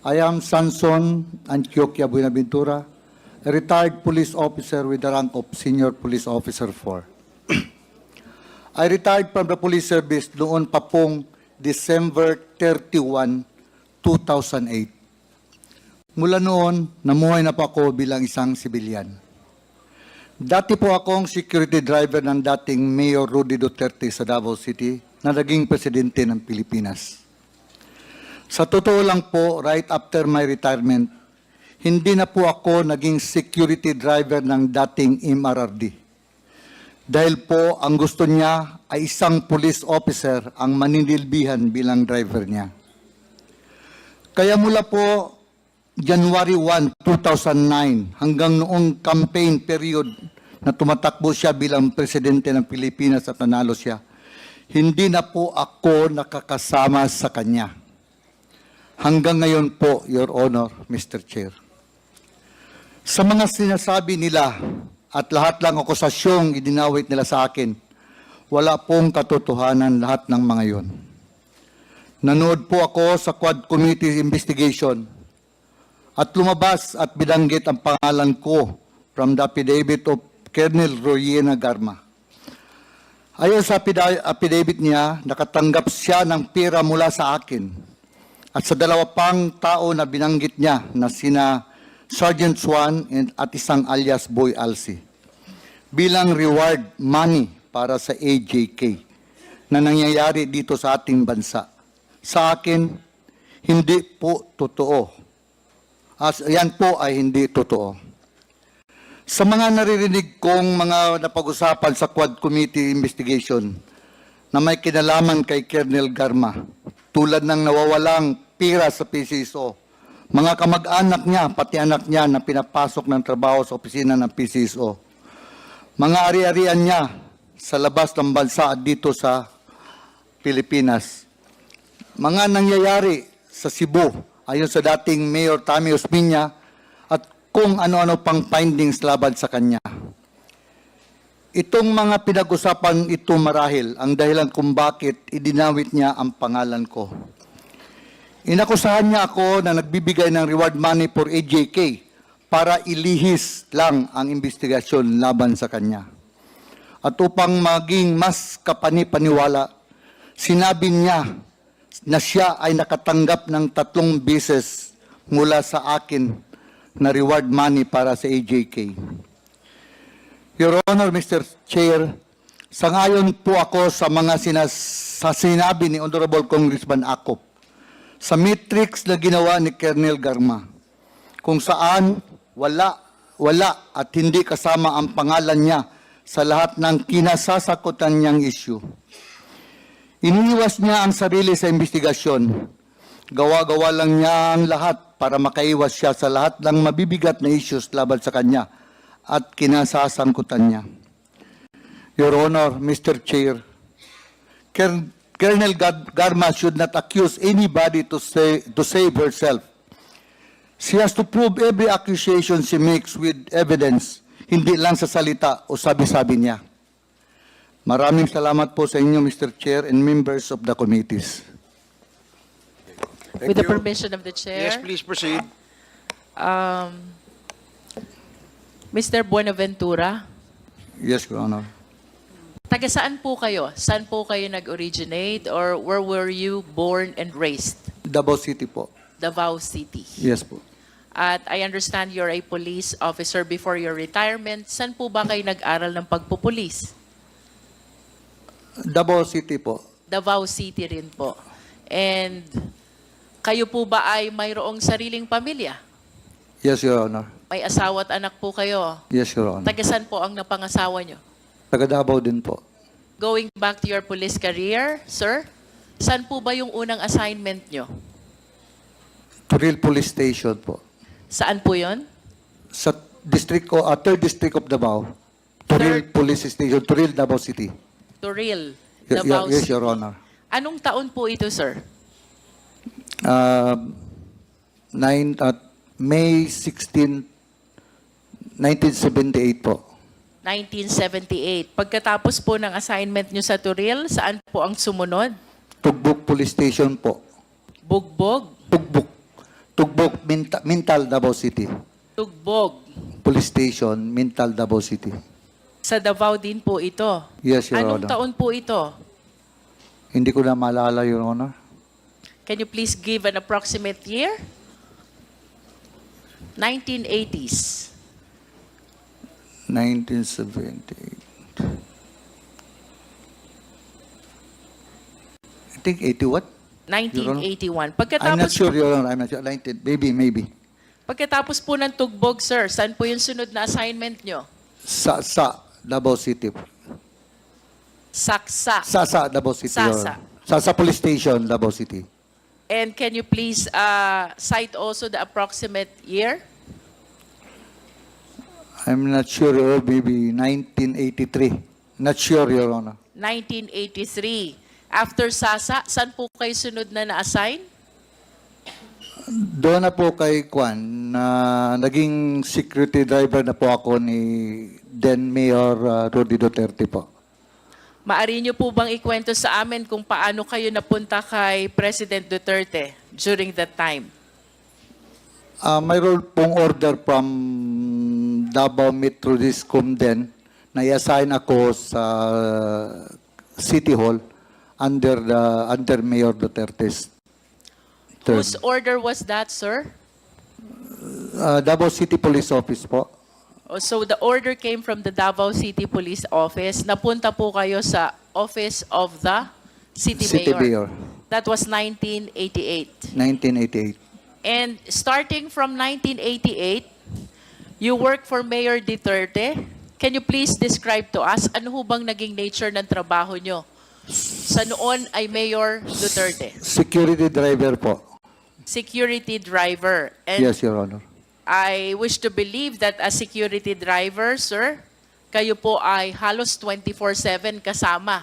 I am Sanson Antioquia Buenaventura, a retired police officer with the rank of Senior Police Officer 4. I retired from the police service noon pa pong December 31, 2008. Mula noon, namuhay na po ako bilang isang sibilyan. Dati po akong security driver ng dating Mayor Rudy Duterte sa Davao City na naging presidente ng Pilipinas. Sa totoo lang po, right after my retirement, hindi na po ako naging security driver ng dating MRRD. Dahil po ang gusto niya ay isang police officer ang maninilbihan bilang driver niya. Kaya mula po January 1, 2009 hanggang noong campaign period na tumatakbo siya bilang presidente ng Pilipinas at nanalo siya, hindi na po ako nakakasama sa kanya. Hanggang ngayon po, Your Honor, Mr. Chair. Sa mga sinasabi nila at lahat lang akusasyong idinawit nila sa akin, wala pong katotohanan lahat ng mga yon. Nanood po ako sa Quad Committee investigation at lumabas at binanggit ang pangalan ko from the affidavit of Colonel Royena Garma. Ayon sa affidavit niya, nakatanggap siya ng pera mula sa akin at sa dalawa pang tao na binanggit niya na sina Sergeant Swan at isang alias Boy Alsi bilang reward money para sa AJK na nangyayari dito sa ating bansa. Sa akin, hindi po totoo. Yan po ay hindi totoo. Sa mga naririnig kong mga napag-usapan sa Quad Committee investigation na may kinalaman kay Colonel Garma, tulad ng nawawalang pira sa PCSO, mga kamag-anak niya, pati anak niya na pinapasok ng trabaho sa opisina ng PCSO, mga ari-arian niya sa labas ng bansa at dito sa Pilipinas, mga nangyayari sa Cebu, ayon sa dating Mayor Tammy Osmeña, at kung ano-ano pang findings laban sa kanya. Itong mga pinag-usapan ito marahil ang dahilan kung bakit idinawit niya ang pangalan ko. Inakusahan niya ako na nagbibigay ng reward money for AJK para ilihis lang ang investigasyon laban sa kanya. At upang maging mas kapani-paniwala, sinabi niya na siya ay nakatanggap ng 3 beses mula sa akin na reward money para sa AJK. Your Honor, Mr. Chair, sangayon po ako sa mga sinabi ni Honorable Congressman Acop sa matrix na ginawa ni Colonel Garma, kung saan wala at hindi kasama ang pangalan niya sa lahat ng kinasasakutan niyang issue. Iniwas niya ang sarili sa investigasyon. Gawa-gawa lang niya ang lahat para makaiwas siya sa lahat ng mabibigat na issues laban sa kanya at kinasasangkutan niya. Your Honor, Mr. Chair, Colonel Garma should not accuse anybody to save herself. She has to prove every accusation she makes with evidence, hindi lang sa salita o sabi-sabi niya. Maraming salamat po sa inyo, Mr. Chair, and members of the committees. With the permission of the chair. Yes, please proceed. Mr. Buenaventura, Yes, Your Honor. taga saan po kayo? Saan po kayo nag-originate or where were you born and raised? Davao City po. Davao City. Yes po. At I understand you're a police officer before your retirement. Saan po ba kayo nag-aral ng pagpupulis? Davao City po. Davao City rin po. And kayo po ba ay mayroong sariling pamilya? Yes, Your Honor. May asawa at anak po kayo? Yes, Your Honor. Taga saan po ang napangasawa nyo? Taga Davao din po. Going back to your police career, sir, saan po ba yung unang assignment nyo? Turil Police Station po. Saan po yon? Sa district ko, 3rd District of Davao. Turil Police Station, Turil, Davao City. Turil, Davao Yes, City. Your Honor. Anong taon po ito, sir? May 16, 1978 po. 1978. Pagkatapos po ng assignment nyo sa Turil, saan po ang sumunod? Tugbuk Police Station po. Bugbog? Tugbuk Mintal, Davao City. Tugbog. Police Station, Mintal, Davao City. Sa Davao din po ito. Yes, Your Anong Honor. taon po ito? Hindi ko na maalala, Your Honor. Can you please give an approximate year? 1980s. 1978. I think 80 what? 1981. I'm not Pagkatapos, sure, Your Honor. I'm not sure. 19, maybe. pagkatapos po ng tugbog, sir, saan po yung sunod na assignment nyo? Sa Davao City. Saksa. Sa Davao City, Your Sasa. Honor. Sa Police Station, Davao City. And can you please cite also the approximate year? I'm not sure, Your Honor. Maybe 1983. Not sure, Your Honor. 1983. After Sasa, saan po kayo sunod na na-assign? Doon na po kay Kwan, na naging security driver na po ako ni then Mayor Rudy Duterte po. Maari niyo po bang ikwento sa amin kung paano kayo napunta kay President Duterte during that time? Mayroon pong order from Davao Metro Discom din na i-assign ako sa City Hall under Mayor Duterte's term. Whose order was that, sir? Davao City Police Office po. Oh, so the order came from the Davao City Police Office. Napunta po kayo sa Office of the City Mayor. That was 1988. 1988. And starting from 1988, you work for Mayor Duterte. Can you please describe to us ano ho bang naging nature ng trabaho nyo sa noon ay Mayor Duterte? Security driver po. Security driver. And Yes, Your Honor. I wish to believe that as security driver, sir, kayo po ay halos 24/7 kasama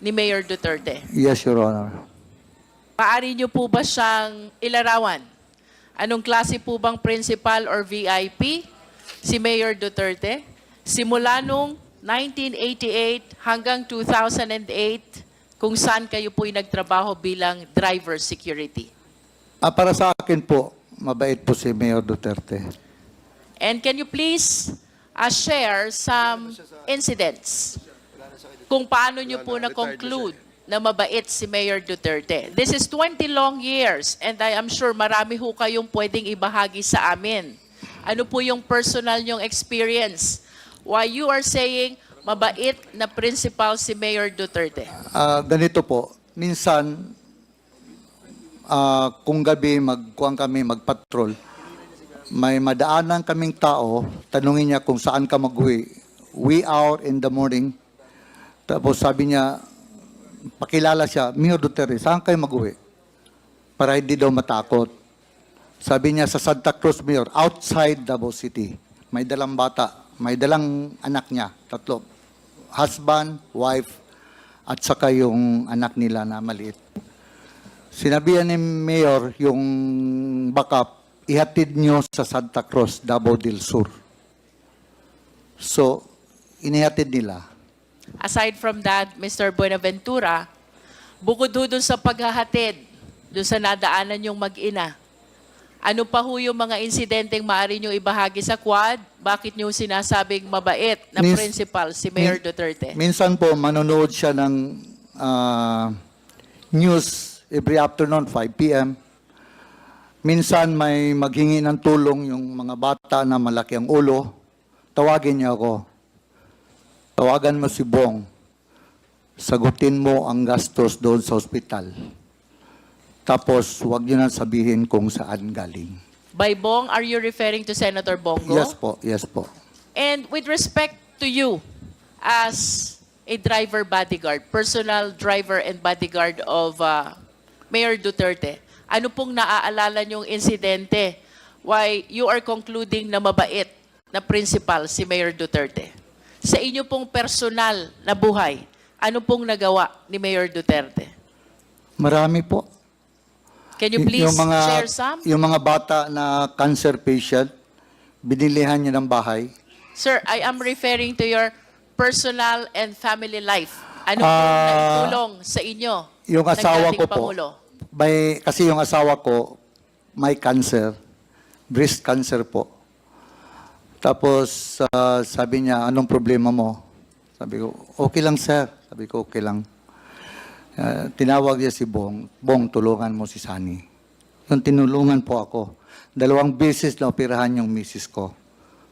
ni Mayor Duterte. Yes, Your Honor. Paari niyo po ba siyang ilarawan? Anong klase po bang principal or VIP si Mayor Duterte? Simula nung 1988 hanggang 2008, kung saan kayo po'y nagtrabaho bilang driver security. Para sa akin po, mabait po si Mayor Duterte. And can you please share some incidents kung paano niyo po na-conclude na mabait si Mayor Duterte? This is 20 long years and I am sure marami ho kayong pwedeng ibahagi sa amin. Ano po yung personal nyong experience? Why you are saying mabait na principal si Mayor Duterte? Ganito po, minsan, kung gabi magpatrol, may madaanan kaming tao, tanungin niya kung saan ka mag-uwi. We out in the morning. Tapos sabi niya, pakilala siya, Mayor Duterte, saan kayo mag-uwi? Para hindi daw matakot. Sabi niya, sa Santa Cruz, Mayor, outside Davao City. May dalang bata, may dalang anak niya, 3. Husband, wife, at saka yung anak nila na maliit. Sinabihan ni Mayor yung backup, ihatid nyo sa Santa Cruz, Davao del Sur. So, inihatid nila. Aside from that, Mr. Buenaventura, bukod ho dun sa paghahatid, dun sa nadaanan yung mag-ina, ano pa ho yung mga insidenteng maaari nyo ibahagi sa Quad? Bakit nyo sinasabing mabait na principal si Mayor Duterte? Minsan po, manonood siya ng news every afternoon, 5 p.m. Minsan may maghingi ng tulong yung mga bata na malaki ang ulo. Tawagin niya ako. Tawagan mo si Bong. Sagutin mo ang gastos doon sa ospital. Tapos, huwag niyo na sabihin kung saan galing. By Bong, are you referring to Senator Bongo? Yes po, yes po. And with respect to you as a driver bodyguard, personal driver and bodyguard of Mayor Duterte, ano pong naaalala niyong insidente why you are concluding na mabait na principal si Mayor Duterte? Sa inyo pong personal na buhay, ano pong nagawa ni Mayor Duterte? Marami po. Can you please share some? Yung mga bata na cancer patient, binilihan niya ng bahay. Sir, I am referring to your personal and family life. Ano pong naitulong sa inyo Yung ng asawa dating ko po, Pangulo? kasi yung asawa ko may cancer. breast cancer po. Tapos sabi niya, anong problema mo? Sabi ko, okay lang sir. Sabi ko, okay lang. Tinawag niya si Bong, Bong, tulungan mo si Sunny. Yung tinulungan po ako. 2 beses na operahan yung misis ko.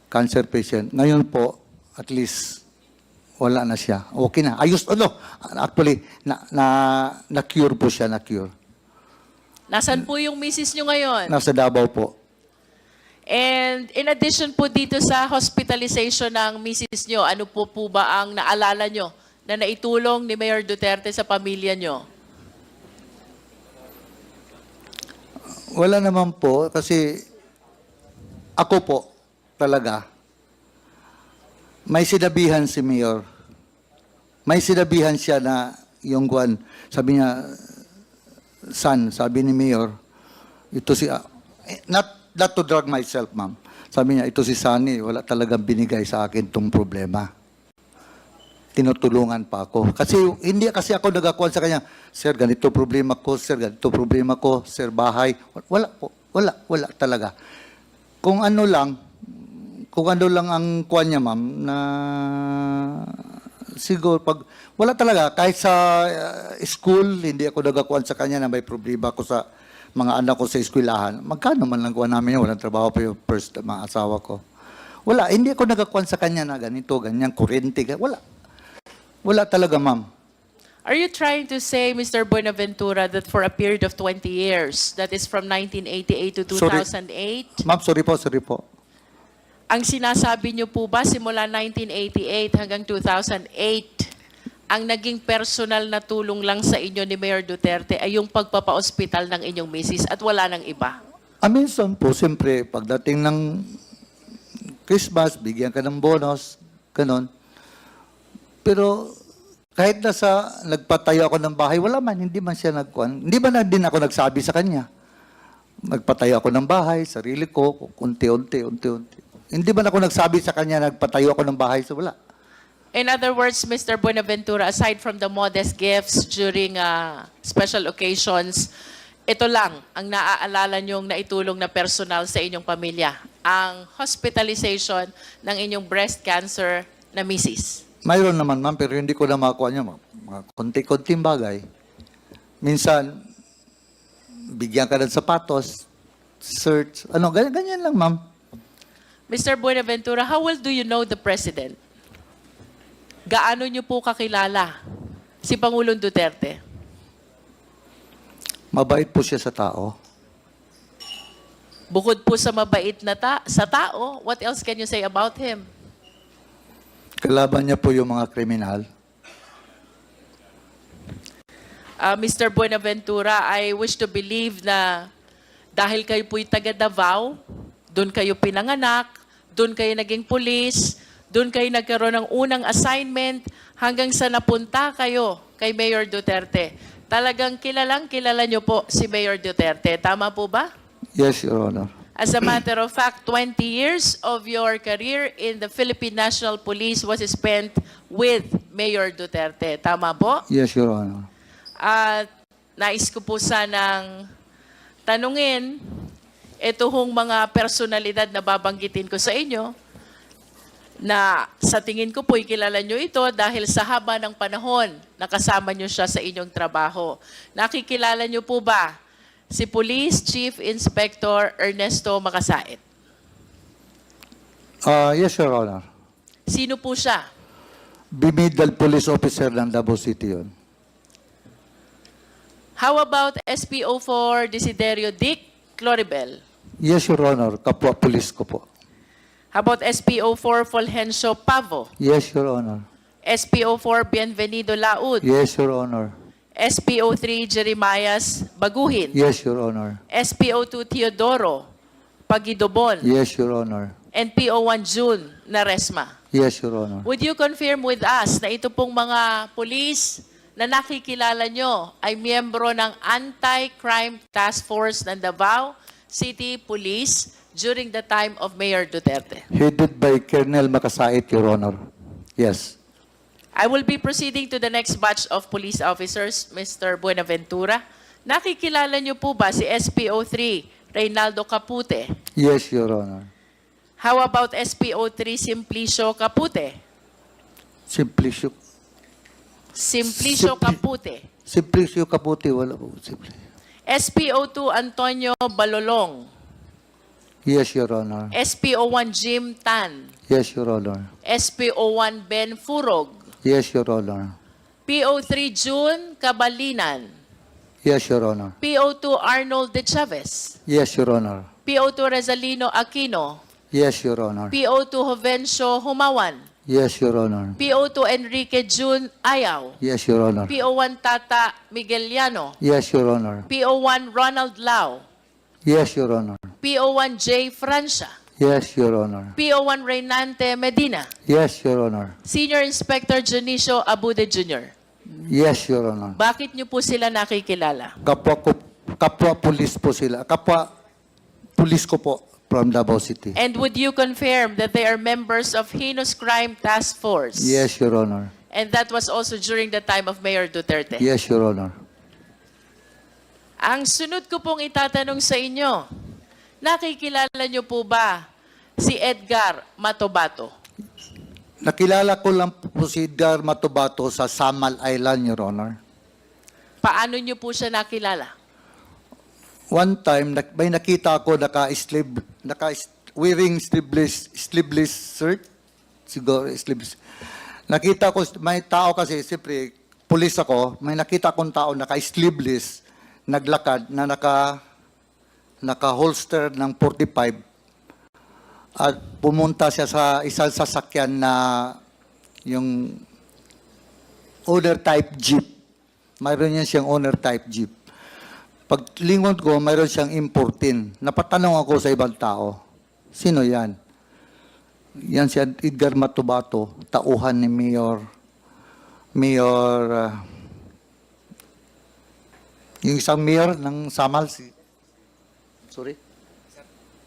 Cancer patient. Ngayon po, at least, wala na siya. Okay na. Ayos, actually, na-cure po siya, na-cure. Nasaan po yung misis nyo ngayon? Nasa Davao po. And in addition po dito sa hospitalization ng misis nyo, ano po ba ang naalala nyo na naitulong ni Mayor Duterte sa pamilya nyo? Wala naman po, kasi ako po, talaga, may sinabihan si Mayor. May sinabihan siya na yung guwan, sabi niya, son, sabi ni Mayor, ito si, not to drag myself, ma'am. Sabi niya, ito si Sunny, wala talagang binigay sa akin tong problema. Tinutulungan pa ako. Kasi hindi kasi ako nagakuan sa kanya, sir, ganito problema ko, sir, ganito problema ko, sir, bahay. Wala po, wala talaga. Kung ano lang ang kuan niya, ma'am, na siguro pag wala talaga kahit sa school hindi ako nagakuan sa kanya na may problema ko sa mga anak ko sa eskwelahan. Magkano man lang kuan namin yun, walang trabaho pa yung first mga asawa ko. Wala, hindi ako nagakuan sa kanya na ganito, ganyan, kurente, wala talaga, ma'am. Are you trying to say, Mr. Buenaventura, that for a period of 20 years, that is from 1988 to 2008, Ma'am, sorry po. ang sinasabi niyo po ba simula 1988 hanggang 2008, ang naging personal na tulong lang sa inyo ni Mayor Duterte ay yung pagpapa-ospital ng inyong misis at wala nang iba? Minsan po, siyempre, pagdating ng Christmas, bigyan ka ng bonus, ganon. Pero kahit nagpatayo ako ng bahay, wala man, hindi man siya nagkuhan. Hindi man na din ako nagsabi sa kanya. Nagpatayo ako ng bahay, sarili ko, unti-unti. Hindi man ako nagsabi sa kanya, nagpatayo ako ng bahay, so wala. In other words, Mr. Buenaventura, aside from the modest gifts during special occasions, ito lang ang naaalala niyong naitulong na personal sa inyong pamilya, ang hospitalization ng inyong breast cancer na misis. Mayroon naman, ma'am, pero hindi ko na makuha niya, mga konti-konting bagay. Minsan, bigyan ka ng sapatos, search, ganyan lang, ma'am. Mr. Buenaventura, how well do you know the President? Gaano niyo po kakilala si Pangulong Duterte? Mabait po siya sa tao. Bukod po sa mabait na sa tao, what else can you say about him? Kalaban niya po yung mga kriminal. Mr. Buenaventura, I wish to believe na dahil kayo po'y taga Davao, doon kayo pinanganak, doon kayo naging pulis, doon kayo nagkaroon ng unang assignment hanggang sa napunta kayo kay Mayor Duterte. Talagang kilala niyo po si Mayor Duterte. Tama po ba? Yes, Your Honor. As a matter of fact, 20 years of your career in the Philippine National Police was spent with Mayor Duterte. Tama po? Yes, Your Honor. At nais ko po sanang tanungin, ito hong mga personalidad na babanggitin ko sa inyo, na sa tingin ko po kilala nyo ito dahil sa haba ng panahon nakasama nyo siya sa inyong trabaho. Nakikilala nyo po ba si Police Chief Inspector Ernesto Makasait? Yes, Your Honor. Sino po siya? Bimidal Police Officer ng Davao City yun. How about SPO4 Desiderio Dick Cloribel? Yes, Your Honor. Kapwa police ko po. How about SPO4 Fulgencio Pavo? Yes, Your Honor. SPO4 Bienvenido Laud? Yes, Your Honor. SPO3 Jeremias Baguhin? Yes, Your Honor. SPO2 Teodoro Pagidobon? Yes, Your Honor. And PO1 June Naresma? Yes, Your Honor. Would you confirm with us na ito pong mga police na nakikilala nyo ay miyembro ng Anti-Crime Task Force ng Davao City Police during the time of Mayor Duterte? Headed by Colonel Makasait, Your Honor. Yes. I will be proceeding to the next batch of police officers, Mr. Buenaventura. Nakikilala niyo po ba si SPO3 Reynaldo Capute Yes, Your Honor. How about SPO3 Simplicio Capute? Simplicio. Simplicio Simpli- Capute. Simplicio Capote, wala po. SPO2 Antonio Balolong. Yes, Your Honor. SPO1 Jim Tan. Yes, Your Honor. SPO1 Ben Furog. Yes, Your Honor. PO3 June Cabalinan. Yes, Your Honor. PO2 Arnold De Chavez. Yes, Your Honor. PO2 Rezalino Aquino. Yes, Your Honor. PO2 Jovencio Humawan. Yes, Your Honor. PO2 Enrique June Ayaw. Yes, Your Honor. PO1 Tata Migueliano. Yes, Your Honor. PO1 Ronald Lau. Yes, Your Honor. PO1 J. Francia. Yes, Your Honor. PO1 Reynante Medina. Yes, Your Honor. Senior Inspector Junicio Abude Jr. Yes, Your Honor. Bakit niyo po sila nakikilala? Kapwa pulis po sila. Kapwa pulis ko po from Davao City. And would you confirm that they are members of Heinous Crime Task Force? Yes, Your Honor. And that was also during the time of Mayor Duterte? Yes, Your Honor. Ang sunod ko pong itatanong sa inyo, nakikilala niyo po ba si Edgar Matobato? Nakilala ko lang po si Edgar Matobato sa Samal Island, Your Honor. Paano niyo po siya nakilala? One time, may nakita ako wearing sleeveless shirt. Siguro, sleeveless. Nakita ko, may tao kasi, siyempre, pulis ako, may nakita akong tao naka-sleeveless, naglakad, na naka-holster ng 45, at pumunta siya sa isang sasakyan na yung owner type jeep. Mayroon yan siyang owner type jeep. Paglingon ko, mayroon siyang importin. Napatanong ako sa ibang tao, sino yan? Yan si Edgar Matobato, tauhan ni yung isang mayor ng Samal,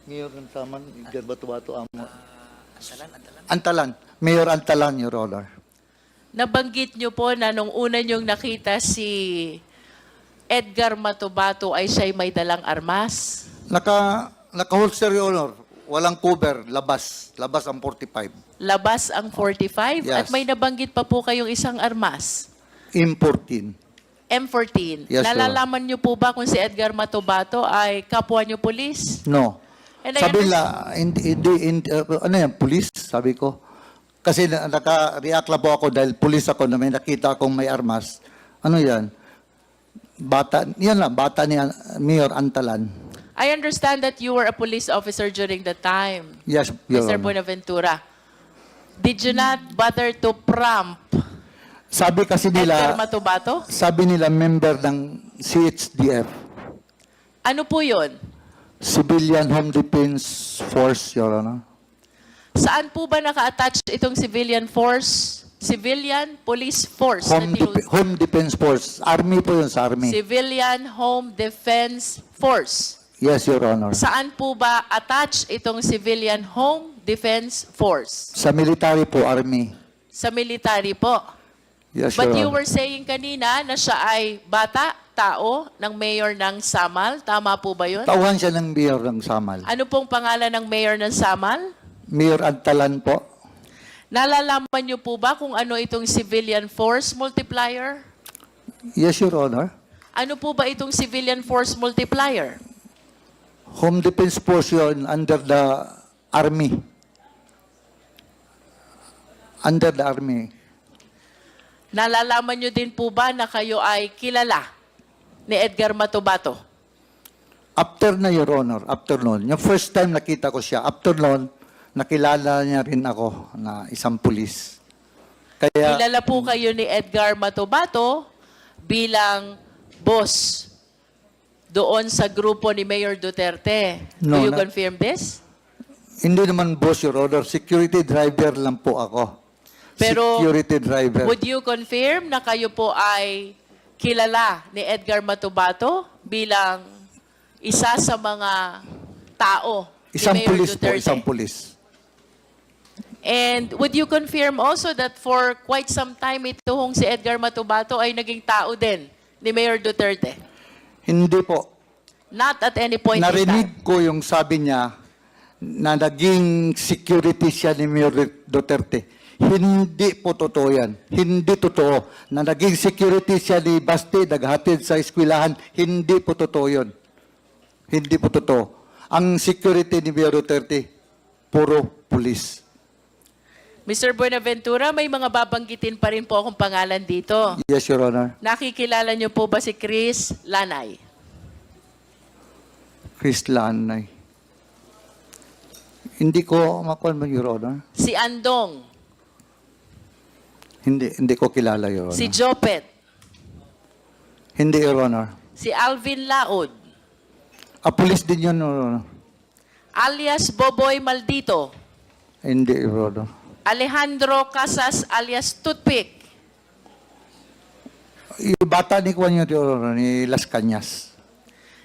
Mayor ng Samal, Edgar Matobato, Antalan. Mayor Antalan, Your Honor. Nabanggit niyo po na nung una niyong nakita si Edgar Matobato ay siya'y may dalang armas. Naka-holster, Your Honor. Walang cover, labas ang 45. Labas ang 45 at Yes. may nabanggit pa po kayong isang armas. M14. M14. Yes, Nalalaman niyo po ba kung si Edgar Matobato ay kapwa niyo pulis? No. And I Sabi nila, ano yan, pulis? Sabi ko. Kasi naka-react lang po ako dahil pulis ako na may nakita akong may armas. Ano yan? Bata ni Mayor Antalan. I understand that you were a police officer during the time, Yes, Your Mr. Honor. Buenaventura. Did you not bother to prompt Sabi kasi Edgar nila, Matobato? sabi nila member ng CHDF, Ano po yun? Civilian Home Defense Force, Your Honor. Saan po ba naka-attach itong civilian force? Civilian Police Force. na Home Defense Force. Army po yun, sa Army. Civilian Home Defense Force. Yes, Your Honor. Saan po ba attach itong Civilian Home Defense Force? Sa military po, Army. Sa military po. Yes, But Your you Honor. were saying kanina na siya ay bata, tao, ng mayor ng Samal. Tama po ba yun? Tauhan siya ng Mayor ng Samal. Ano pong pangalan ng mayor ng Samal? Mayor Antalan po. Nalalaman niyo po ba kung ano itong Civilian Force Multiplier? Yes, Your Honor. Ano po ba itong Civilian Force Multiplier? Home Defense Force yun under the Army. Under the Army. Nalalaman niyo din po ba na kayo ay kilala ni Edgar Matobato? After na, Your Honor, after noon. Yung first time nakita ko siya, after noon, nakilala niya rin ako na isang pulis. Kaya, Kilala po kayo ni Edgar Matobato bilang boss doon sa grupo ni Mayor Duterte. No, Do you na- confirm this? hindi naman boss, Your Honor. Security driver lang po ako. Pero, Security driver. Would you confirm na kayo po ay kilala ni Edgar Matobato bilang isa sa mga tao Isang ni Mayor pulis po, Duterte? isang pulis. And would you confirm also that for quite some time ito hong si Edgar Matobato ay naging tao din ni Mayor Duterte? Hindi po. Not at any point in time. Narinig ko yung sabi niya na naging security siya ni Mayor Duterte. Hindi po totoo yan. Hindi totoo. Na naging security siya ni Basti, naghatid sa eskwelahan. Hindi po totoo yun. Hindi po totoo. Ang security ni Mayor Duterte, puro pulis. Mr. Buenaventura, may mga babanggitin pa rin po akong pangalan dito. Yes, Your Honor. Nakikilala niyo po ba si Chris Lanay? Chris Lanay. Hindi ko makuha mo, Your Honor. Si Andong? Hindi ko kilala, Your Honor. Si Jopet? Hindi, Your Honor. Si Alvin Laod? Pulis din yun, Your Honor. Alias Boboy Maldito? Hindi, Your Honor. Alejandro Casas alias Toothpick? Yung bata ni Juan yun, Your Honor, ni Las Cañas.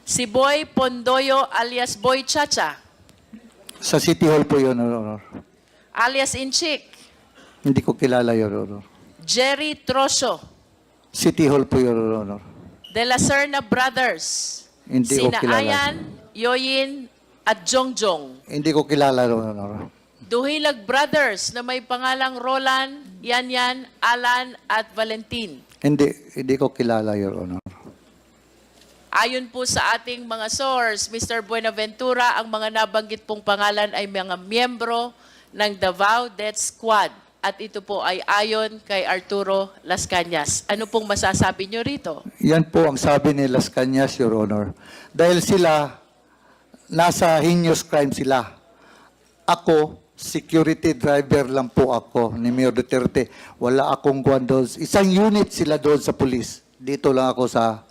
Si Boy Pondoyo alias Boy Chacha? Sa City Hall po yun, Your Honor. Alias Inchik? Hindi ko kilala, Your Honor. Jerry Troso? City Hall po, Your Honor. De La Serna Brothers? Hindi ko Sina kilala. Ayan, Yoyin, at Jongjong? Hindi ko kilala, Your Honor. Duhilag Brothers na may pangalang Roland, Yanyan, Alan, at Valentin? Hindi ko kilala, Your Honor. Ayon po sa ating mga source, Mr. Buenaventura, ang mga nabanggit pong pangalan ay mga miyembro ng Davao Death Squad. At ito po ay ayon kay Arturo Las Cañas. Ano pong masasabi nyo rito? Yan po ang sabi ni Las Cañas, Your Honor. Dahil sila, nasa heinous crime sila. Ako, security driver lang po ako ni Mayor Duterte. Wala akong kuwan doon. Isang unit sila doon sa police. Dito lang ako sa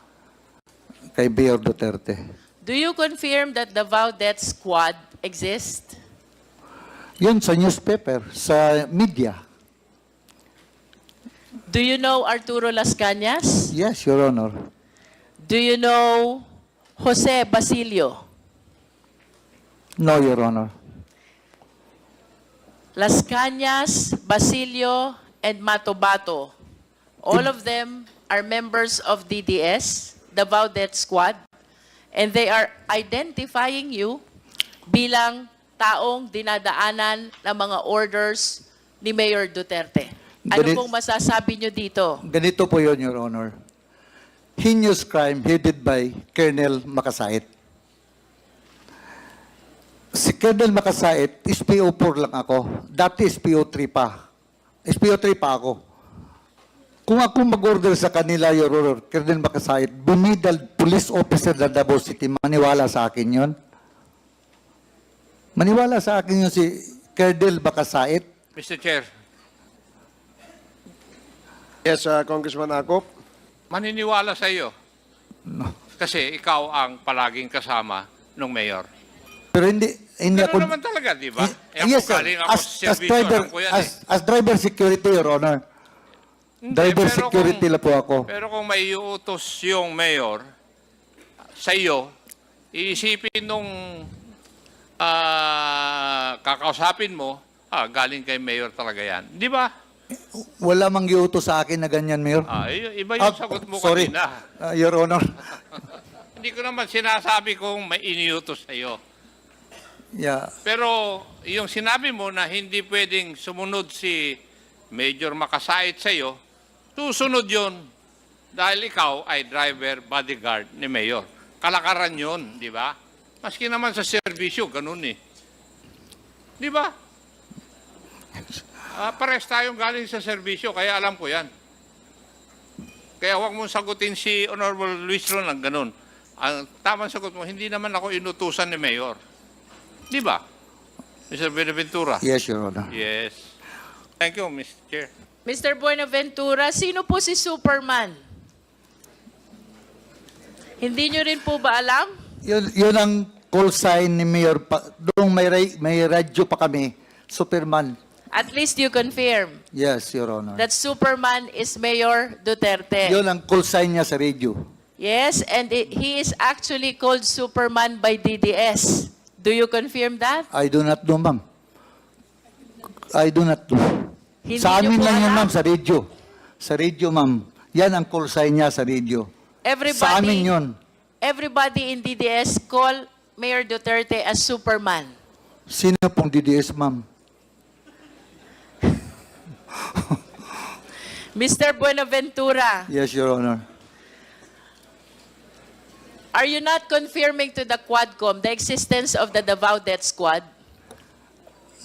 kay Mayor Duterte. Do you confirm that Davao Death Squad exists? Yun sa newspaper, sa media. Do you know Arturo Las Cañas? Yes, Your Honor. Do you know Jose Basilio? No, Your Honor. Las Cañas, Basilio, and Matobato. All of them are members of DDS, Davao Death Squad, and they are identifying you bilang taong dinadaanan ng mga orders ni Mayor Duterte. Ano pong masasabi nyo dito? Ganito po yun, Your Honor. Heinous crime headed by Colonel Makasait. Si Colonel Makasait, SPO4 lang ako. Dati SPO3 pa. SPO3 pa ako. Kung ako mag-order sa kanila, Your Honor, Colonel Makasait, bumidal police officer ng Davao City, maniwala sa akin yon. Maniwala sa akin yun si Colonel Makasait. Mr. Chair, Yes, Congressman Akop. maniniwala sa iyo. Kasi ikaw ang palaging kasama ng mayor. Pero hindi Pero ako... naman talaga, di ba? Yes, sir. Galing ako sa As servisyo, driver, alam ko yan as driver security, Your Honor. Hindi, Driver pero security lang po ako. Pero kung may iutos yung mayor sa iyo, iisipin nung kakausapin mo, galing kay mayor talaga yan. Di ba? Wala mang giuto sa akin na ganyan, Mayor. Iba yung sagot mo sorry. kanina. Your Honor. Hindi ko naman sinasabi kung may iniutos sa iyo. Yeah. Pero yung sinabi mo na hindi pwedeng sumunod si Major Makasait sa iyo, susunod yun dahil ikaw ay driver bodyguard ni Mayor. Kalakaran yun, di ba? Maski naman sa serbisyo, ganun eh. Di ba? Pares tayong galing sa serbisyo, kaya alam ko yan. Kaya huwag mong sagutin si Honorable Luis Ron ng ganun. Ang tamang sagot mo, hindi naman ako inutusan ni Mayor. Di ba? Mr. Buenaventura? Yes, Your Honor. Yes. Thank you, Mr. Chair. Mr. Buenaventura, sino po si Superman? Hindi nyo rin po ba alam? Yun ang call sign ni Mayor. Doon may radyo pa kami. Superman. At least you confirm Yes, Your Honor. that Superman is Mayor Duterte. Yun ang call sign niya sa radio. Yes, and he is actually called Superman by DDS. Do you confirm that? I do not know, ma'am. I do not know. Hindi Sa amin niyo po lang yan, alam? ma'am, sa radio. Sa radio, ma'am. Yan ang call sign niya sa radio. Sa amin yun. Everybody in DDS call Mayor Duterte as Superman. Sino pong DDS, ma'am? Mr. Buenaventura, Yes, Your Honor. are you not confirming to the Quadcom the existence of the Davao Death Squad?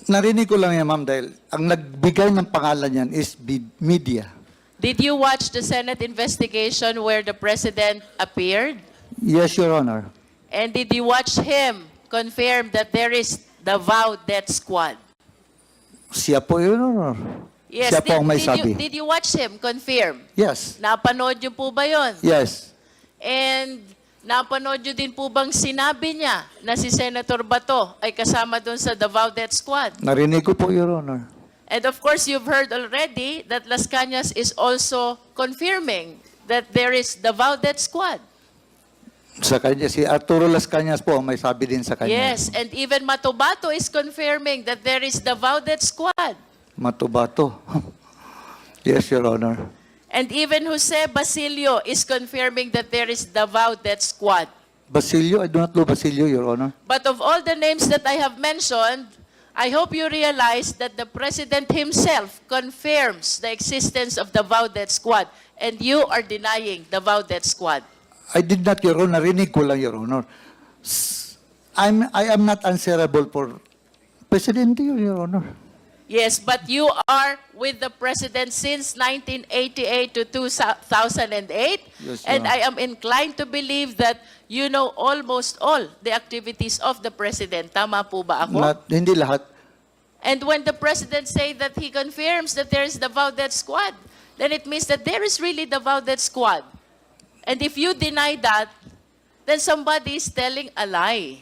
Narinig ko lang yan, ma'am, dahil ang nagbigay ng pangalan yan is media. Did you watch the Senate investigation where the President appeared? Yes, Your Honor. And did you watch him confirm that there is Davao Death Squad? Siya po, Your Honor. Yes, Siya po ang may sabi. did you watch him confirm? Yes. Napanood niyo po ba yun? Yes. And napanood niyo din po bang sinabi niya na si Senator Bato ay kasama doon sa Davao Death Squad? Narinig ko po, Your Honor. And of course, you've heard already that Las Cañas is also confirming that there is Davao Death Squad. Sa kanya, si Arturo Las Cañas po ang may sabi din sa kanya. Yes, and even Matobato is confirming that there is Davao Death Squad. Matubato. Yes, Your Honor. And even Jose Basilio is confirming that there is Davao Death Squad. Basilio, I do not know Basilio, Your Honor. But of all the names that I have mentioned, I hope you realize that the President himself confirms the existence of Davao Death Squad, and you are denying Davao Death Squad. I did not, Your Honor. Narinig ko lang, Your Honor. I am not answerable for Presidente, Your Honor. Yes, but you are with the President since 1988 to 2008, Yes, and Your I am inclined to believe that you know almost all the activities of the President. Tama po ba ako? Hindi lahat. And when the President say that he confirms that there is Davao Death Squad, then it means that there is really Davao Death Squad. And if you deny that, then somebody is telling a lie.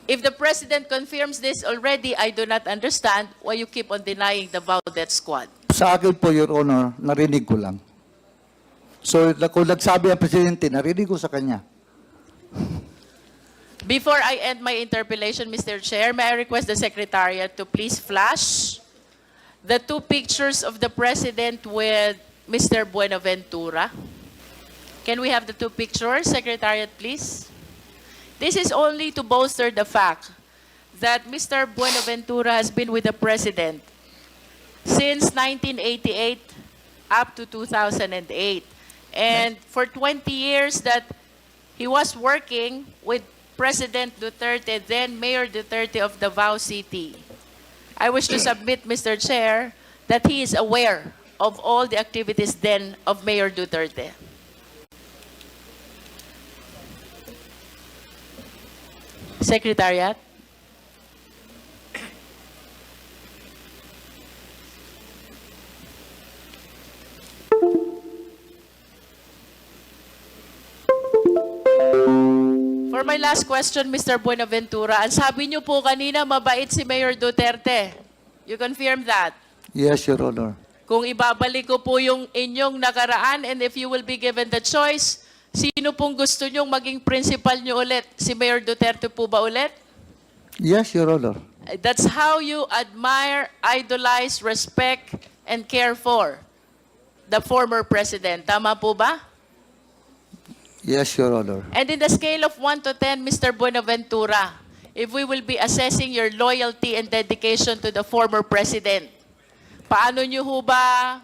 If the President confirms this already, I do not understand why you keep on denying Davao Death Squad. Sa akin po, Your Honor, narinig ko lang. So, kung nagsabi ang Presidente, narinig ko sa kanya. Before I end my interpellation, Mr. Chair, may I request the Secretariat to please flash the two pictures of the President with Mr. Buenaventura. Can we have the two pictures, Secretariat, please? This is only to bolster the fact that Mr. Buenaventura has been with the President since 1988 up to 2008. And for 20 years that he was working with President Duterte, then Mayor Duterte of Davao City. I wish to submit, Mr. Chair, that he is aware of all the activities then of Mayor Duterte. Secretariat. For my last question, Mr. Buenaventura, ang sabi niyo po kanina, mabait si Mayor Duterte. You confirm that? Yes, Your Honor. Kung ibabalik ko po yung inyong nakaraan and if you will be given the choice, sino pong gusto nyong maging principal nyo ulit? Si Mayor Duterte po ba ulit? Yes, Your Honor. That's how you admire, idolize, respect, and care for the former president. Tama po ba? Yes, Your Honor. And in the scale of 1 to 10, Mr. Buenaventura, if we will be assessing your loyalty and dedication to the former president, paano nyo ho ba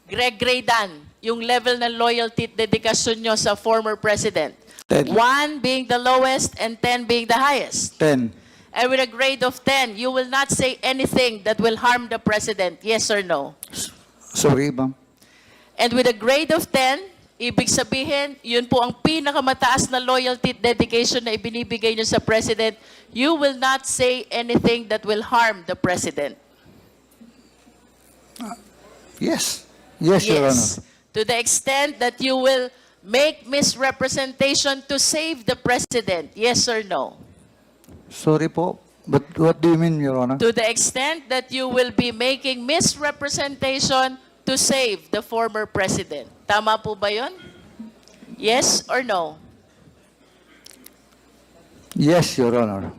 gradean yung level ng loyalty at dedikasyon nyo sa former president? 10. 1 being the lowest and 10 being the highest. 10. And with a grade of 10, you will not say anything that will harm the president, yes or no? Sorry, ma'am. And with a grade of 10, ibig sabihin, yun po ang pinakamataas na loyalty at dedication na ibinibigay nyo sa president, you will not say anything that will harm the president. Yes. Yes, Your Honor. To the extent that you will make misrepresentation to save the president, yes or no? Sorry po. But what do you mean, Your Honor? To the extent that you will be making misrepresentation to save the former president. Tama po ba yun? Yes or no? Yes, Your Honor.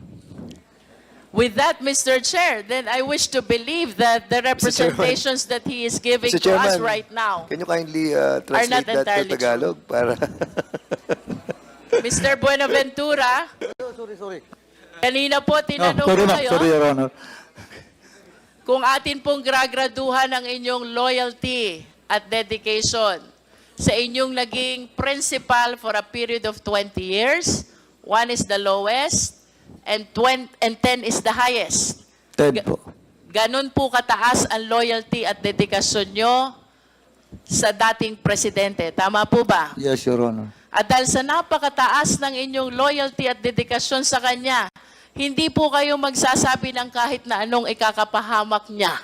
With that, Mr. Chair, then I wish to believe that the representations that he is giving Mr. to us Chairman, right now, Can you kindly not translate that entirely to Tagalog? Para Mr. Buenaventura, Sorry. Kanina po, tinanong sorry ko ma'am, kayo sorry, Your Honor. kung atin pong gragraduhan ang inyong loyalty at dedication sa inyong naging principal for a period of 20 years. One is the lowest and 10 is the highest. Ted po. Ganon po kataas ang loyalty at dedikasyon nyo sa dating presidente. Tama po ba? Yes, Your Honor. At dahil sa napakataas ng inyong loyalty at dedikasyon sa kanya, hindi po kayo magsasabi ng kahit na anong ikakapahamak niya.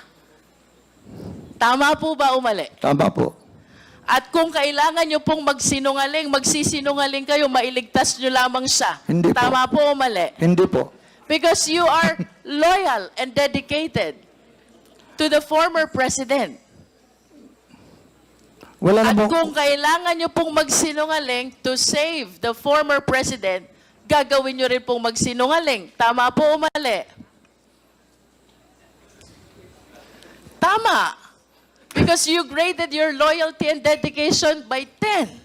Tama po ba o mali? Tama po. At kung kailangan nyo pong magsinungaling, magsisinungaling kayo, mailigtas nyo lamang siya. Hindi po. Tama po o mali? Hindi po. Because you are loyal and dedicated to the former president. Wala At na po. kung kailangan nyo pong magsinungaling to save the former president, gagawin nyo rin pong magsinungaling. Tama po o mali? Tama. Because you graded your loyalty and dedication by 10.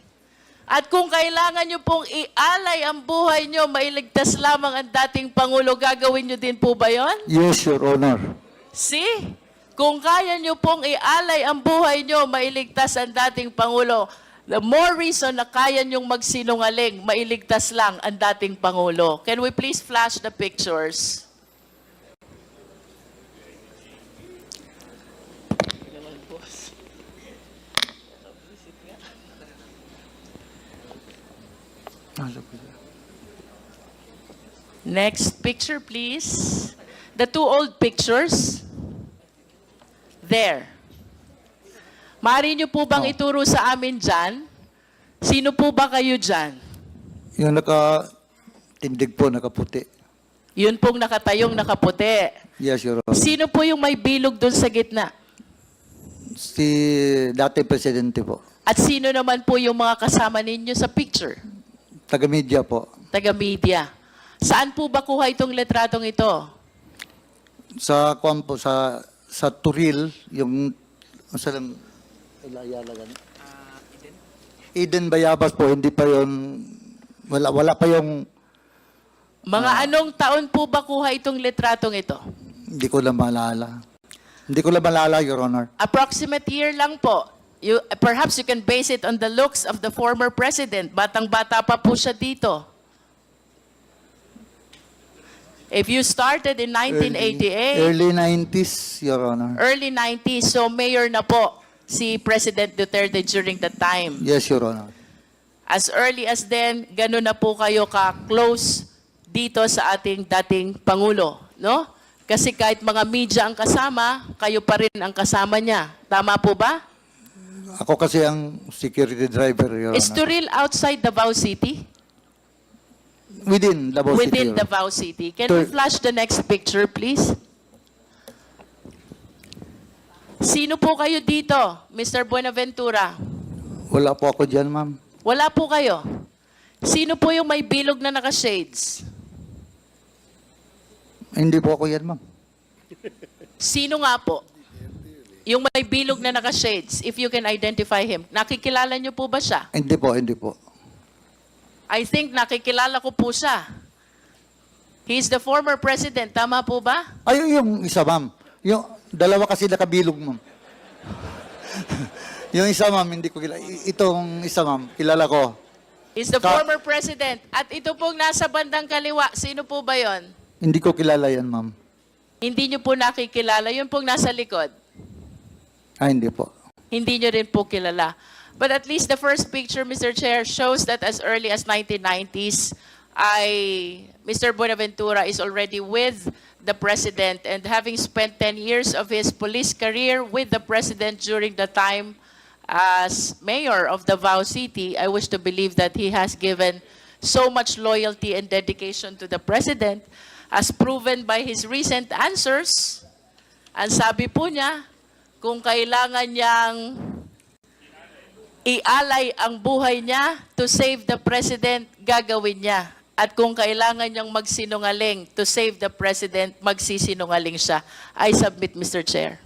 At kung kailangan nyo pong ialay ang buhay nyo, mailigtas lamang ang dating Pangulo, gagawin nyo din po ba yon? Yes, Your Honor. See? Kung kaya nyo pong ialay ang buhay nyo, mailigtas ang dating Pangulo, the more reason na kaya nyong magsinungaling, mailigtas lang ang dating Pangulo. Can we please flash the pictures? Next picture, please. The two old pictures. There. Maaari niyo po bang ituro sa amin dyan? Sino po ba kayo dyan? Yung nakatindig po, nakaputi. Yun pong nakatayong nakaputi. Yes, Your Honor. Sino po yung may bilog doon sa gitna? Si dati presidente po. At sino naman po yung mga kasama ninyo sa picture? Taga-media po. Taga-media. Saan po ba kuha itong letratong ito? Sa kuwan po, sa Turil, yung sa lang Ayala gani. Eden Bayabas po, hindi pa yon, wala pa yung, Mga anong taon po ba kuha itong letratong ito? hindi ko lang maalala. Hindi ko lang maalala, Your Honor. Approximate year lang po. Perhaps you can base it on the looks of the former president. Batang-bata pa po siya dito. If you started in 1988, Early 90s, Your Honor. early 90s, so mayor na po si President Duterte during that time. Yes, Your Honor. As early as then, gano'n na po kayo ka-close dito sa ating dating Pangulo, no? Kasi kahit mga media ang kasama, kayo pa rin ang kasama niya. Tama po ba? Ako kasi ang security driver, Your Is Honor. Turil outside Davao City? Within Davao City, Within Your Honor. Davao City. Can we flash the next picture, please? Sino po kayo dito, Mr. Buenaventura? Wala po ako dyan, ma'am. Wala po kayo. Sino po yung may bilog na naka-shades? Hindi po ako yan, ma'am. Sino nga po? Yung may bilog na naka-shades, if you can identify him. Nakikilala niyo po ba siya? Hindi po, hindi po. I think nakikilala ko po siya. He's the former president. Tama po ba? Ay, yung isa, ma'am. Yung dalawa kasi nakabilog, ma'am. Yung isa, ma'am, hindi ko kilala. Itong isa, ma'am, kilala ko. He's the former president. At ito pong nasa bandang kaliwa, sino po ba yon? Hindi ko kilala yan, ma'am. Hindi niyo po nakikilala. Yun pong nasa likod. Ah, hindi po. Hindi niyo rin po kilala. But at least the first picture, Mr. Chair, shows that as early as 1990s, Mr. Buenaventura is already with the President, and having spent 10 years of his police career with the President during the time as mayor of Davao City, I wish to believe that he has given so much loyalty and dedication to the President, as proven by his recent answers. Ang sabi po niya, kung kailangan niyang ialay ang buhay niya to save the President, gagawin niya. At kung kailangan niyang magsinungaling to save the President, magsisinungaling siya. I submit, Mr. Chair.